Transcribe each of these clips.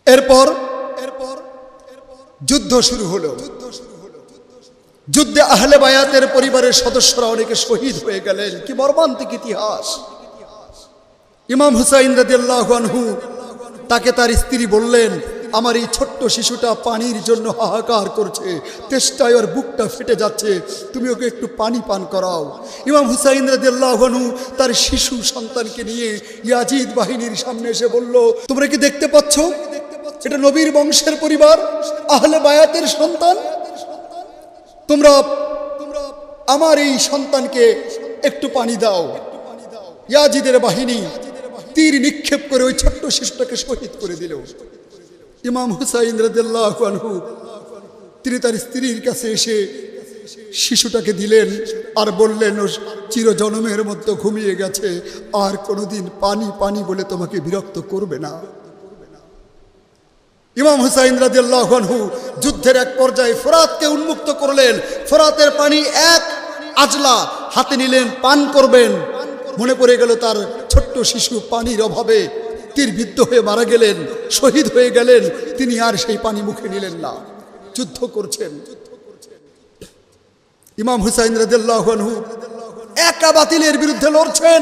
এরপর যুদ্ধ শুরু হলো। যুদ্ধে আহলে বায়াতের পরিবারের সদস্যরা অনেকে শহীদ হয়ে গেলেন। কি মর্মান্তিক ইতিহাস! ইমাম হুসাইন রাদিয়াল্লাহু আনহু তাকে তার স্ত্রী বললেন, আমার এই ছোট্ট শিশুটা পানির জন্য হাহাকার করছে, তেষ্টায় ওর বুকটা ফেটে যাচ্ছে, তুমি ওকে একটু পানি পান করাও। ইমাম হুসাইন রাদিয়াল্লাহু আনহু তার শিশু সন্তানকে নিয়ে ইয়াজিদ বাহিনীর সামনে এসে বলল, তোমরা কি দেখতে পাচ্ছ, এটা নবীর বংশের পরিবার, আহলে বায়াতের সন্তান, তোমরা আমার এই সন্তানকে একটু পানি দাও। ইয়াজিদের বাহিনী তীর নিক্ষেপ করে ওই ছোট্ট শিশুটাকে শহীদ করে দিল। ইমাম হুসাইন রাদিয়াল্লাহু আনহু তিনি তার স্ত্রীর কাছে এসে শিশুটাকে দিলেন আর বললেন, ও চিরজন্মের মতো ঘুমিয়ে গেছে, আর কোনোদিন পানি পানি বলে তোমাকে বিরক্ত করবে না। ইমাম হুসাইন রাদিয়াল্লাহু আনহু যুদ্ধের এক পর্যায়ে ফোরাতকে উন্মুক্ত করলেন। ফোরাতের পানি এক আজলা হাতে নিলেন, পান করবেন। মনে পড়ে গেল তার ছোট্ট শিশু পানির অভাবে তীরবিদ্ধ হয়ে মারা গেলেন, শহীদ হয়ে গেলেন। তিনি আর সেই পানি মুখে নিলেন না, যুদ্ধ করছেন। ইমাম হুসাইন রাদিয়াল্লাহু আনহু একা বাতিলের বিরুদ্ধে লড়ছেন।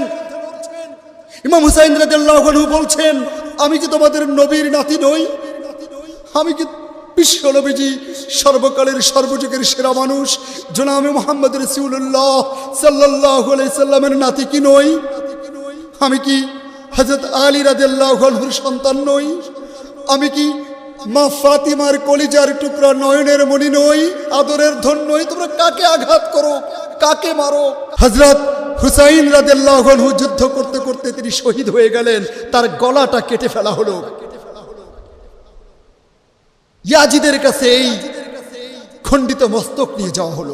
ইমাম হুসাইন রাদিয়াল্লাহু আনহু বলছেন, আমি কি তোমাদের নবীর নাতি নই? আমি কি বিশ্ব নবীজি সর্বকালের সর্বযুগের সেরা মানুষ জনাবে মুহাম্মদ রাসূলুল্লাহ সাল্লাল্লাহু আলাইহি সাল্লামের নাতি কি নই? আমি কি হযরত আলী রাদিয়াল্লাহু আনহুর সন্তান নই? আমি কি মা ফাতিমার কলিজার টুকরা নয়নের মণি নই, আদরের ধন নই? তোমরা কাকে আঘাত করো, কাকে মারো? হযরত হুসাইন রাদিয়াল্লাহু আনহু যুদ্ধ করতে করতে তিনি শহীদ হয়ে গেলেন, তার গলাটা কেটে ফেলা হলো। ইয়াজিদের কাছে এই খণ্ডিত মস্তক নিয়ে যাওয়া হলো।